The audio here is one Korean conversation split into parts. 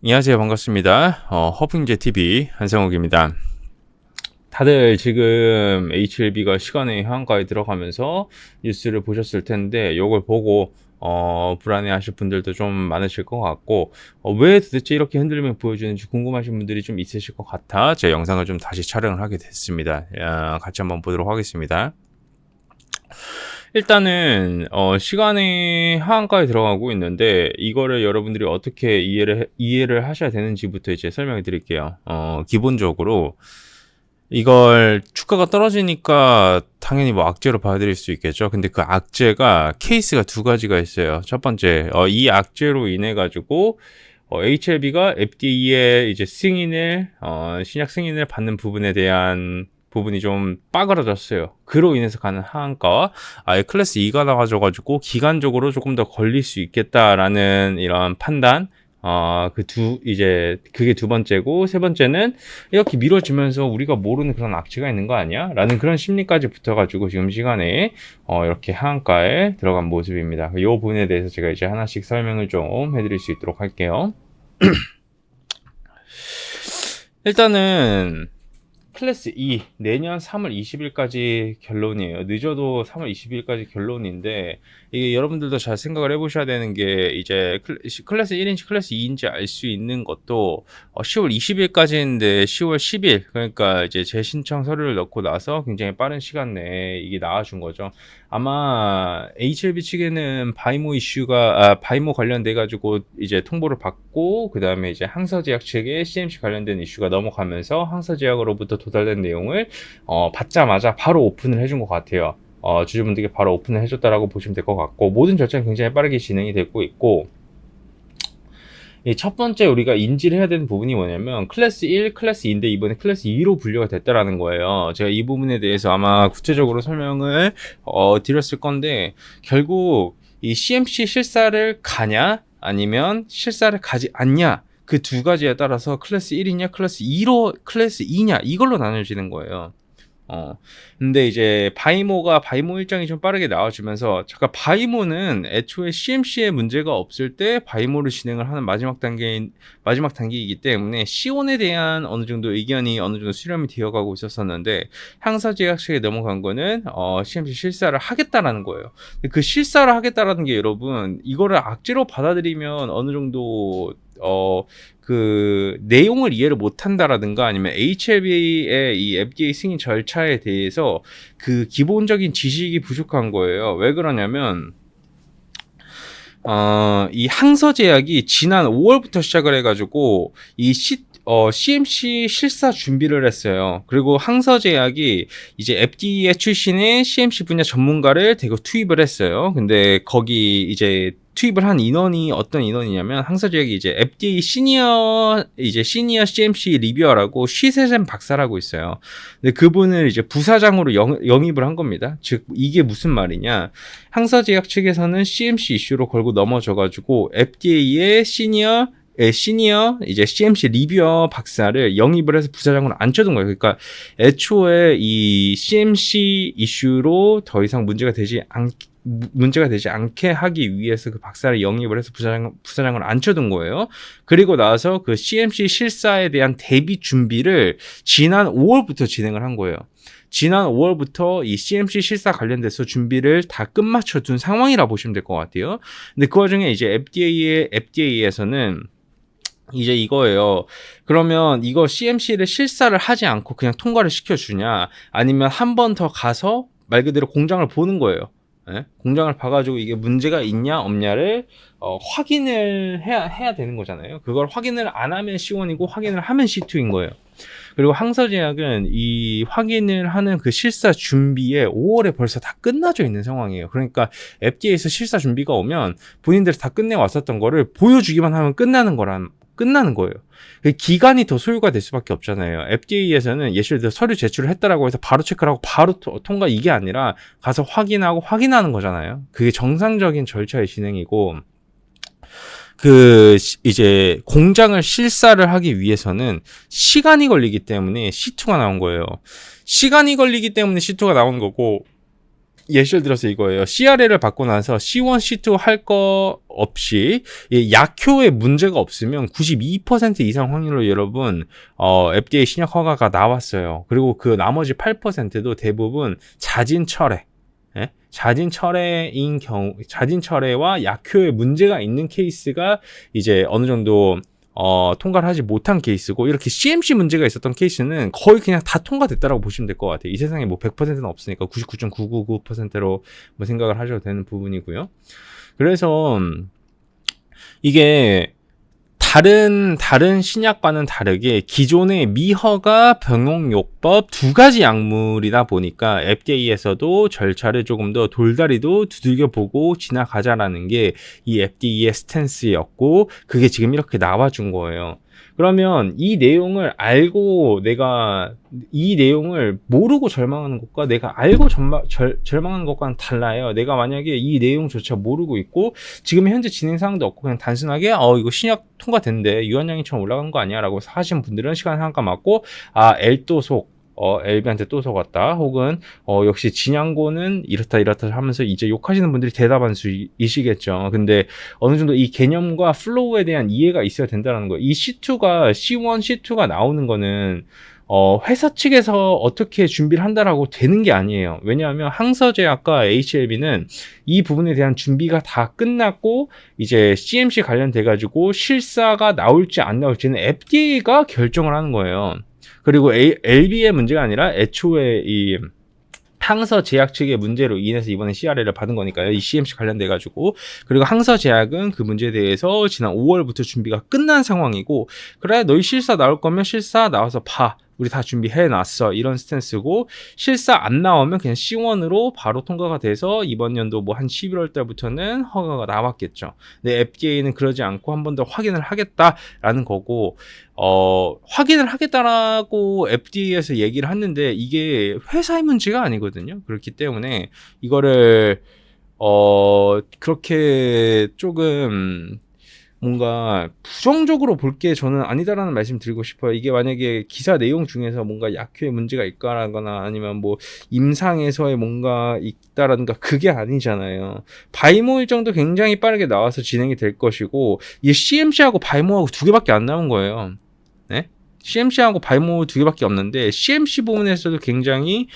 안녕하세요. 반갑습니다. 허풍제TV 한상욱입니다. 다들 지금 HLB가 시간의 하한가에 들어가면서 뉴스를 보셨을 텐데 이걸 보고 불안해 하실 분들도 좀 많으실 것 같고 왜 도대체 이렇게 흔들림을 보여주는지 궁금하신 분들이 좀 있으실 것 같아 제 영상을 좀 다시 촬영을 하게 됐습니다. 같이 한번 보도록 하겠습니다. 일단은 시간의 하한가에 들어가고 있는데 이거를 여러분들이 어떻게 이해를 하셔야 되는지부터 이제 설명해 드릴게요. 기본적으로 이걸 주가가 떨어지니까 당연히 뭐 악재로 봐드릴 수 있겠죠. 근데 그 악재가 케이스가 두 가지가 있어요. 첫 번째, 이 악재로 인해 가지고 HLB가 FDA의 이제 신약 승인을 받는 부분에 대한 부분이 좀 빠그라졌어요. 그로 인해서 가는 하한가와 아예 클래스 2가 나가져가지고 기간적으로 조금 더 걸릴 수 있겠다라는 이런 판단. 그게 두 번째고, 세 번째는 이렇게 미뤄지면서 우리가 모르는 그런 악재가 있는 거 아니야? 라는 그런 심리까지 붙어가지고 지금 시간에, 이렇게 하한가에 들어간 모습입니다. 이 부분에 대해서 제가 이제 하나씩 설명을 좀 해드릴 수 있도록 할게요. 일단은, 클래스 2 내년 3월 20일까지 결론이에요. 늦어도 3월 20일까지 결론인데 이게 여러분들도 잘 생각을 해보셔야 되는 게 이제 클래스 1인지 클래스 2인지 알 수 있는 것도 10월 20일까지인데 10월 10일 그러니까 이제 재신청 서류를 넣고 나서 굉장히 빠른 시간 내에 이게 나와준 거죠. 아마 HLB 측에는 바이모 관련돼 가지고 이제 통보를 받고 그 다음에 이제 항서제약 측에 CMC 관련된 이슈가 넘어가면서 항서제약으로부터 도달된 내용을 받자마자 바로 오픈을 해준 것 같아요. 주주분들께 바로 오픈을 해줬다라고 보시면 될 것 같고 모든 절차는 굉장히 빠르게 진행이 되고 있고 첫 번째 우리가 인지를 해야 되는 부분이 뭐냐면 클래스 1, 클래스 2인데 이번에 클래스 2로 분류가 됐다라는 거예요. 제가 이 부분에 대해서 아마 구체적으로 설명을 드렸을 건데 결국 이 CMC 실사를 가냐 아니면 실사를 가지 않냐 그 두 가지에 따라서 클래스 1이냐 클래스 2냐 이걸로 나눠지는 거예요. 근데 이제 바이모 일정이 좀 빠르게 나와주면서 잠깐 바이모는 애초에 CMC에 문제가 없을 때 바이모를 진행을 하는 마지막 단계이기 때문에 시온에 대한 어느 정도 의견이 어느 정도 수렴이 되어가고 있었었는데 항서제약 측에 넘어간 거는 CMC 실사를 하겠다라는 거예요. 근데 그 실사를 하겠다라는 게 여러분 이거를 악재로 받아들이면 어느 정도 그 내용을 이해를 못한다라든가 아니면 HLB의 이 FDA 승인 절차에 대해서 그 기본적인 지식이 부족한 거예요. 왜 그러냐면 이 항서제약이 지난 5월부터 시작을 해가지고 이 CMC 실사 준비를 했어요. 그리고 항서제약이 이제 FDA 출신의 CMC 분야 전문가를 대거 투입을 했어요. 근데 거기 이제 투입을 한 인원이 어떤 인원이냐면 항서제약이 이제 FDA 시니어 CMC 리뷰어라고 쉬세젠 박사라고 있어요. 근데 그분을 이제 부사장으로 영입을 한 겁니다. 즉 이게 무슨 말이냐? 항서제약 측에서는 CMC 이슈로 걸고 넘어져가지고 FDA의 시니어 이제 CMC 리뷰어 박사를 영입을 해서 부사장으로 앉혀둔 거예요. 그러니까 애초에 이 CMC 이슈로 더 이상 문제가 되지 않게 하기 위해서 그 박사를 영입을 해서 부사장을 앉혀둔 거예요. 그리고 나서 그 CMC 실사에 대한 대비 준비를 지난 5월부터 진행을 한 거예요. 지난 5월부터 이 CMC 실사 관련돼서 준비를 다 끝마쳐 둔 상황이라 보시면 될 것 같아요. 근데 그 와중에 이제 FDA에서는 이제 이거예요. 그러면 이거 CMC를 실사를 하지 않고 그냥 통과를 시켜주냐 아니면 한 번 더 가서 말 그대로 공장을 보는 거예요. 네? 공장을 봐가지고 이게 문제가 있냐 없냐를 확인을 해야 되는 거잖아요. 그걸 확인을 안 하면 C1이고 확인을 하면 C2인 거예요. 그리고 항서제약은 이 확인을 하는 그 실사 준비에 5월에 벌써 다 끝나져 있는 상황이에요. 그러니까 FDA에서 실사 준비가 오면 본인들이 다 끝내왔었던 거를 보여주기만 하면 끝나는 거예요. 기간이 더 소요가 될 수밖에 없잖아요. FDA에서는 예를 들어 서류 제출을 했다라고 해서 바로 체크를 하고 바로 통과 이게 아니라 가서 확인하는 거잖아요. 그게 정상적인 절차의 진행이고 이제 공장을 실사를 하기 위해서는 시간이 걸리기 때문에 C2가 나온 거예요. 시간이 걸리기 때문에 C2가 나온 거고 예시를 들어서 이거예요. CRA를 받고 나서 C1, C2 할 거 없이 약효에 문제가 없으면 92% 이상 확률로 여러분 FDA 신약 허가가 나왔어요. 그리고 그 나머지 8%도 대부분 자진 철회. 예? 자진 철회와 약효에 문제가 있는 케이스가 이제 어느 정도 통과를 하지 못한 케이스고, 이렇게 CMC 문제가 있었던 케이스는 거의 그냥 다 통과됐다라고 보시면 될 것 같아요. 이 세상에 뭐 100%는 없으니까 99.999%로 뭐 생각을 하셔도 되는 부분이고요. 그래서 이게 다른 신약과는 다르게 기존의 미허가 병용요법 두 가지 약물이다 보니까 FDA에서도 절차를 조금 더 돌다리도 두들겨보고 지나가자라는 게 이 FDA의 스탠스였고, 그게 지금 이렇게 나와준 거예요. 그러면 이 내용을 알고 내가 이 내용을 모르고 절망하는 것과 내가 알고 절망하는 것과는 달라요. 내가 만약에 이 내용조차 모르고 있고 지금 현재 진행 사항도 없고 그냥 단순하게 이거 신약 통과된대, 유한양이처럼 올라간 거 아니야 라고 하신 분들은 시간 상관 맞고, L도 속 LB한테 또 속았다, 혹은 역시 진양고는 이렇다 하면서 이제 욕하시는 분들이 대다반 수이시겠죠. 근데 어느 정도 이 개념과 플로우에 대한 이해가 있어야 된다는 거예요. 이 C2가 C1, C2가 나오는 거는 회사 측에서 어떻게 준비를 한다라고 되는 게 아니에요. 왜냐하면 항서제약과 HLB는 이 부분에 대한 준비가 다 끝났고 이제 CMC 관련돼 가지고 실사가 나올지 안 나올지는 FDA가 결정을 하는 거예요. 그리고 LB의 문제가 아니라 애초에 이 항서제약 측의 문제로 인해서 이번에 CRA를 받은 거니까요. 이 CMC 관련돼 가지고. 그리고 항서제약은 그 문제에 대해서 지난 5월부터 준비가 끝난 상황이고, 그래 너희 실사 나올 거면 실사 나와서 봐, 우리 다 준비해놨어, 이런 스탠스고, 실사 안 나오면 그냥 C1으로 바로 통과가 돼서 이번 연도 뭐 한 11월 달부터는 허가가 나왔겠죠. 근데 FDA는 그러지 않고 한 번 더 확인을 하겠다라는 거고, 확인을 하겠다라고 FDA에서 얘기를 했는데 이게 회사의 문제가 아니거든요. 그렇기 때문에 이거를 그렇게 조금 뭔가 부정적으로 볼 게 저는 아니다라는 말씀 드리고 싶어요. 이게 만약에 기사 내용 중에서 뭔가 약효에 문제가 있거나 아니면 뭐 임상에서의 뭔가 있다라든가 그게 아니잖아요. 바이모 일정도 굉장히 빠르게 나와서 진행이 될 것이고, 이 CMC하고 바이모하고 두 개밖에 안 나온 거예요. 네? CMC하고 바이모 두 개밖에 없는데 CMC 부분에서도 굉장히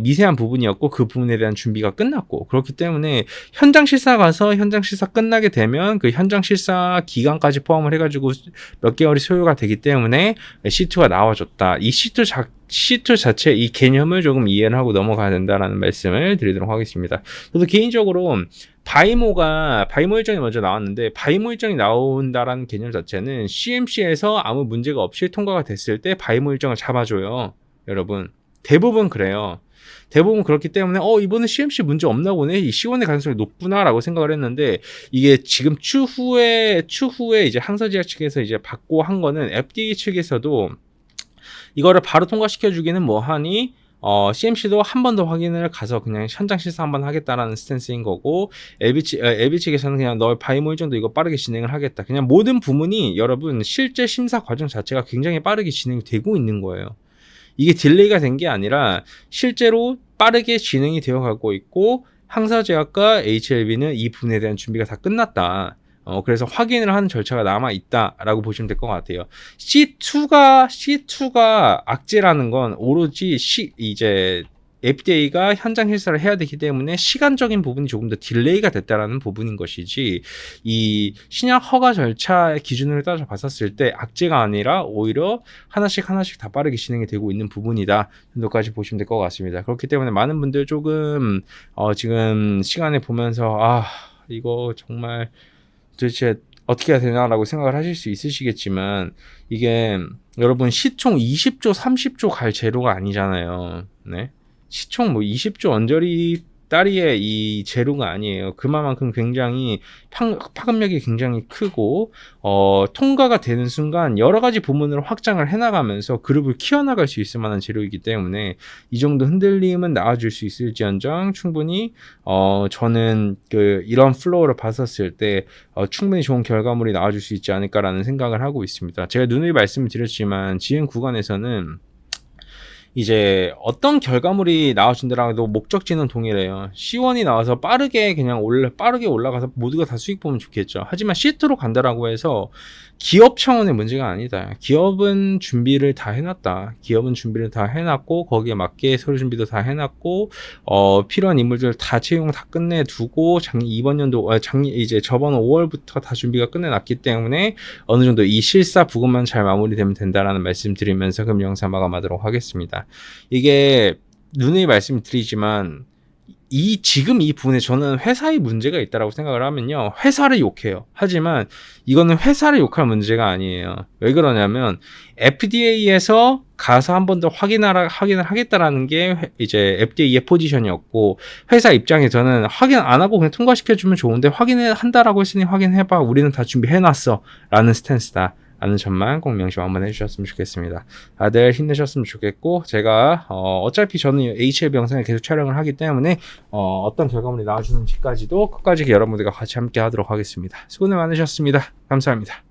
미세한 부분이었고 그 부분에 대한 준비가 끝났고, 그렇기 때문에 현장 실사 가서 현장 실사 끝나게 되면 그 현장 실사 기간까지 포함을 해가지고 몇 개월이 소요가 되기 때문에 C2가 나와줬다. 이 C2 자체 이 개념을 조금 이해를 하고 넘어가야 된다라는 말씀을 드리도록 하겠습니다. 저도 개인적으로 바이모 일정이 먼저 나왔는데, 바이모 일정이 나온다라는 개념 자체는 CMC에서 아무 문제가 없이 통과가 됐을 때 바이모 일정을 잡아줘요. 여러분 대부분 그래요. 대부분 그렇기 때문에 이번에 CMC 문제 없나 보네, 이 C1의 가능성이 높구나 라고 생각을 했는데, 이게 지금 추후에 이제 항서제약 측에서 이제 받고 한 거는 FDA 측에서도 이거를 바로 통과시켜 주기는 뭐하니 CMC도 한 번 더 확인을 가서 그냥 현장 실사 한번 하겠다라는 스탠스인 거고, LB 측에서는 그냥 너 바이모 일정도 이거 빠르게 진행을 하겠다. 그냥 모든 부문이 여러분 실제 심사 과정 자체가 굉장히 빠르게 진행이 되고 있는 거예요. 이게 딜레이가 된 게 아니라 실제로 빠르게 진행이 되어 가고 있고, 항서제약과 HLB는 이 부분에 대한 준비가 다 끝났다. 그래서 확인을 하는 절차가 남아있다라고 보시면 될 것 같아요. C2가 악재라는 건 오로지 이제 FDA가 현장 실사를 해야 되기 때문에 시간적인 부분이 조금 더 딜레이가 됐다라는 부분인 것이지, 이 신약 허가 절차의 기준을 따져 봤었을 때 악재가 아니라 오히려 하나씩 다 빠르게 진행이 되고 있는 부분이다 정도까지 보시면 될 것 같습니다. 그렇기 때문에 많은 분들 조금 지금 시간에 보면서 이거 정말 도대체 어떻게 해야 되나라고 생각을 하실 수 있으시겠지만, 이게 여러분 시총 20조 30조 갈 재료가 아니잖아요. 네? 시총 뭐 20조 언저리 따리의 이 재료가 아니에요. 그만큼 굉장히 파급력이 굉장히 크고 통과가 되는 순간 여러 가지 부문으로 확장을 해나가면서 그룹을 키워나갈 수 있을 만한 재료이기 때문에 이 정도 흔들림은 나와줄 수 있을지언정 충분히 저는 이런 플로우를 봤었을 때 충분히 좋은 결과물이 나와줄 수 있지 않을까라는 생각을 하고 있습니다. 제가 누누이 말씀을 드렸지만 지금 구간에서는 이제 어떤 결과물이 나와준다라도 목적지는 동일해요. C1이 나와서 빠르게 올라가서 모두가 다 수익 보면 좋겠죠. 하지만 C2로 간다라고 해서 기업 차원의 문제가 아니다. 기업은 준비를 다 해놨고 거기에 맞게 서류 준비도 다 해놨고 필요한 인물들 다 채용 다 끝내두고 이제 저번 5월부터 다 준비가 끝내놨기 때문에 어느 정도 이 실사 부분만 잘 마무리되면 된다라는 말씀 드리면서 그럼 영상 마감하도록 하겠습니다. 이게 누누이 말씀드리지만 지금 이 부분에 저는 회사의 문제가 있다라고 생각을 하면요. 회사를 욕해요. 하지만 이거는 회사를 욕할 문제가 아니에요. 왜 그러냐면 FDA에서 가서 한 번 더 확인을 하겠다라는 게 이제 FDA의 포지션이었고 회사 입장에서는 확인 안 하고 그냥 통과시켜주면 좋은데 한다라고 했으니 확인해봐. 우리는 다 준비해놨어. 라는 스탠스다. 라는 점만 꼭 명심 한번 해주셨으면 좋겠습니다. 다들 힘내셨으면 좋겠고 제가 어차피 저는 HLB 영상을 계속 촬영을 하기 때문에 어떤 결과물이 나와주는지까지도 끝까지 여러분들과 같이 함께 하도록 하겠습니다. 수고 많으셨습니다. 감사합니다.